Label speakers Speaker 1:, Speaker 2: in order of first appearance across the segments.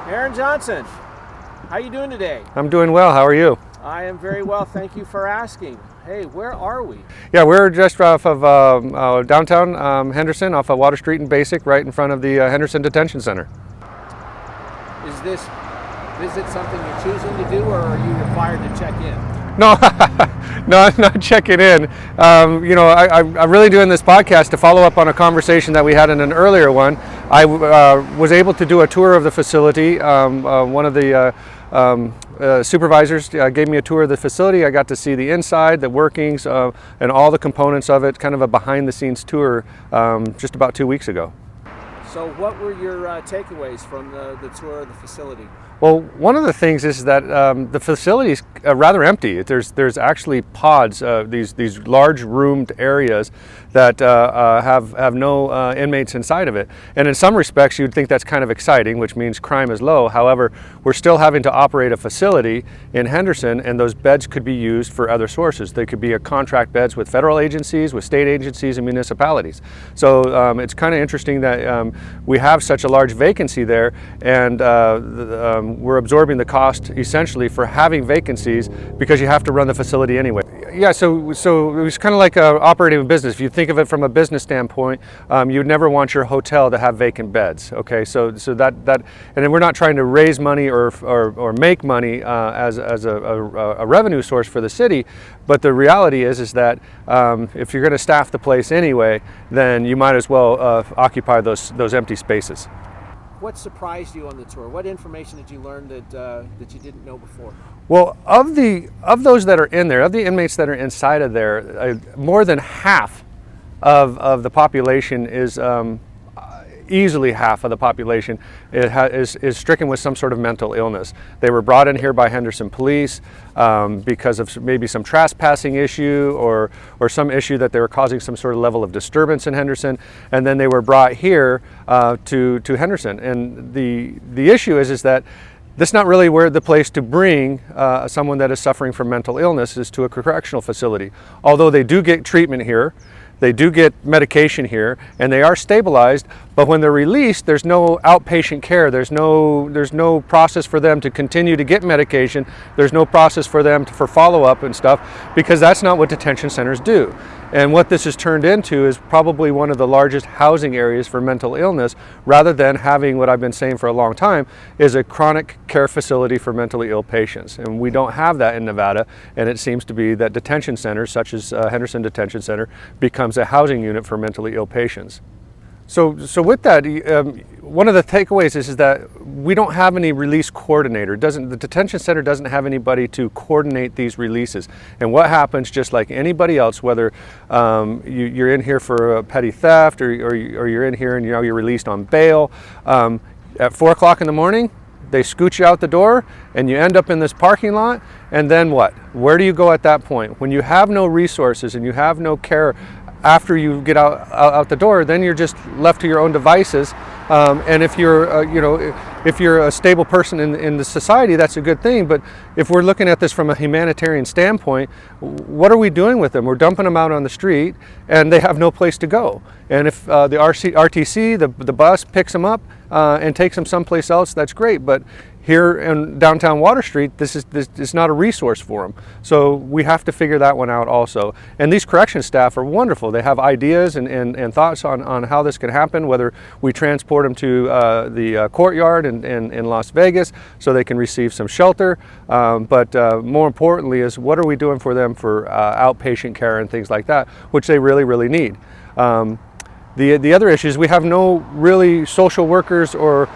Speaker 1: Aaron Johnson, how you doing today?
Speaker 2: I'm doing well. How are you?
Speaker 1: I am very well, thank you for asking. Hey, where are we?
Speaker 2: Yeah, we're just off of downtown Henderson, off of Water Street and Basic, right in front of the Henderson Detention Center.
Speaker 1: Is this visit something you're choosing to do, or are you required to check in?
Speaker 2: No, no, I'm not checking in. I'm really doing this podcast to follow up on a conversation that we had in an earlier one. I was able to do a tour of the facility. One of the supervisors gave me a tour of the facility. I got to see the inside, the workings, and all the components of it, kind of a behind-the-scenes tour just about 2 weeks ago.
Speaker 1: So what were your takeaways from the tour of the facility?
Speaker 2: Well, one of the things is that the facility is rather empty. There's actually pods, these large roomed areas that have no inmates inside of it. And in some respects, you'd think that's kind of exciting, which means crime is low. However, we're still having to operate a facility in Henderson, and those beds could be used for other sources. They could be a contract beds with federal agencies, with state agencies, and municipalities. So it's kind of interesting that we have such a large vacancy there, and we're absorbing the cost essentially for having vacancies because you have to run the facility anyway. Yeah, so it was kind of like operating a business. If you think of it from a business standpoint, you'd never want your hotel to have vacant beds. Okay, so that and then we're not trying to raise money or make money as a revenue source for the city, but the reality is that if you're going to staff the place anyway, then you might as well occupy those empty spaces.
Speaker 1: What surprised you on the tour? What information did you learn that you didn't know before?
Speaker 2: Well, of those that are in there, of the inmates that are inside of there, more than half of the population is easily half of the population is stricken with some sort of mental illness. They were brought in here by Henderson police because of maybe some trespassing issue or some issue that they were causing some sort of level of disturbance in Henderson, and then they were brought here to Henderson. And the issue is that this is not really where the place to bring someone that is suffering from mental illness is to a correctional facility. Although they do get treatment here, they do get medication here, and they are stabilized, but when they're released, there's no outpatient care. There's no process for them to continue to get medication. There's no process for them for follow-up and stuff, because that's not what detention centers do. And what this has turned into is probably one of the largest housing areas for mental illness, rather than having what I've been saying for a long time is a chronic care facility for mentally ill patients. And we don't have that in Nevada, and it seems to be that detention centers such as Henderson Detention Center becomes a housing unit for mentally ill patients. So with that, one of the takeaways is that we don't have any release coordinator. The detention center doesn't have anybody to coordinate these releases. And what happens, just like anybody else, whether you're in here for a petty theft or you're in here and you're released on bail, at 4 o'clock in the morning, they scoot you out the door and you end up in this parking lot, and then what? Where do you go at that point? When you have no resources and you have no care after you get out the door, then you're just left to your own devices. And if you're, if you're a stable person in the society, that's a good thing. But if we're looking at this from a humanitarian standpoint, what are we doing with them? We're dumping them out on the street, and they have no place to go. And if the RTC, the bus, picks them up and takes them someplace else, that's great. But here in downtown Water Street, this is not a resource for them. So we have to figure that one out also. And these correction staff are wonderful. They have ideas and thoughts on how this can happen, whether we transport them to the courtyard in Las Vegas so they can receive some shelter. But more importantly is, what are we doing for them for outpatient care and things like that, which they really, really need. The other issue is we have no really social workers or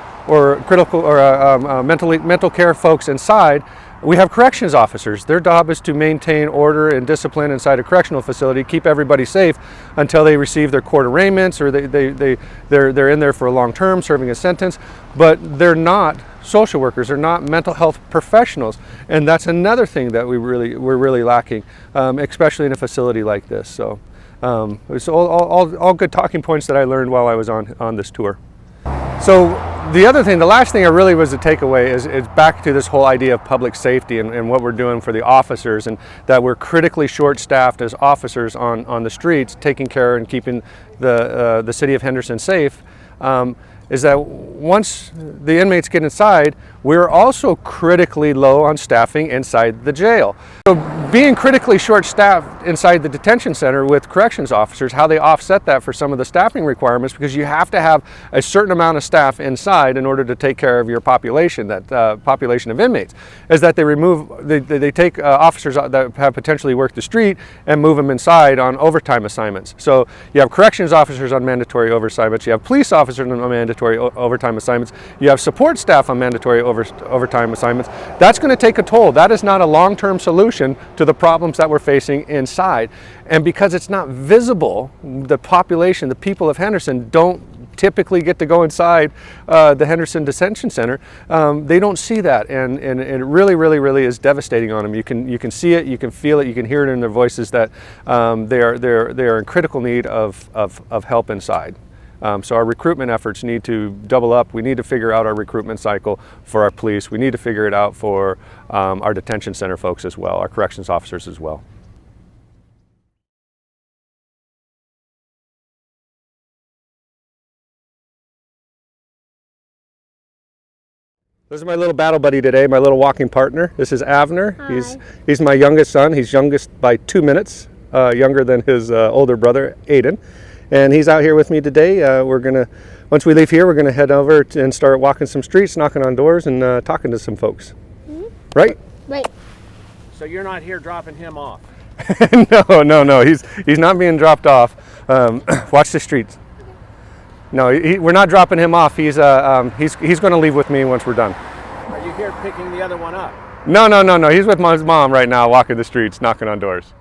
Speaker 2: critical or mental care folks inside. We have corrections officers. Their job is to maintain order and discipline inside a correctional facility, keep everybody safe until they receive their court arraignments or they're in there for a long term serving a sentence. But they're not social workers. They're not mental health professionals, and that's another thing that we're really lacking, especially in a facility like this. So it's all good talking points that I learned while I was on this tour. So the last thing I really was to take away is back to this whole idea of public safety and what we're doing for the officers, and that we're critically short-staffed as officers on the streets, taking care and keeping the city of Henderson safe. is that once the inmates get inside, we're also critically low on staffing inside the jail. So being critically short-staffed inside the detention center with corrections officers, how they offset that for some of the staffing requirements, because you have to have a certain amount of staff inside in order to take care of your population, that population of inmates, is that they take officers that have potentially worked the street and move them inside on overtime assignments. So you have corrections officers on mandatory overtime assignments, you have police officers on mandatory overtime assignments, you have support staff on mandatory overtime assignments. That's going to take a toll. That is not a long-term solution to the problems that we're facing inside. And because it's not visible, the population, the people of Henderson don't typically get to go inside the Henderson Detention Center. They don't see that, and it really is devastating on them. You can see it, you can feel it, you can hear it in their voices that they are in critical need of help inside. So our recruitment efforts need to double up. We need to figure out our recruitment cycle for our police. We need to figure it out for our detention center folks as well, our corrections officers as well. This is my little battle buddy today, my little walking partner. This is Avner.
Speaker 3: Hi.
Speaker 2: He's my youngest son. He's youngest by 2 minutes, younger than his older brother, Aiden. And he's out here with me today. Once we leave here, we're gonna head over and start walking some streets, knocking on doors, and talking to some folks. Mm-hmm. Right?
Speaker 3: Right.
Speaker 1: So you're not here dropping him off?
Speaker 2: No. He's not being dropped off. Watch the streets. No, we're not dropping him off. He's going to leave with me once we're done.
Speaker 1: Are you here picking the other one up?
Speaker 2: No. He's with his mom right now, walking the streets, knocking on doors.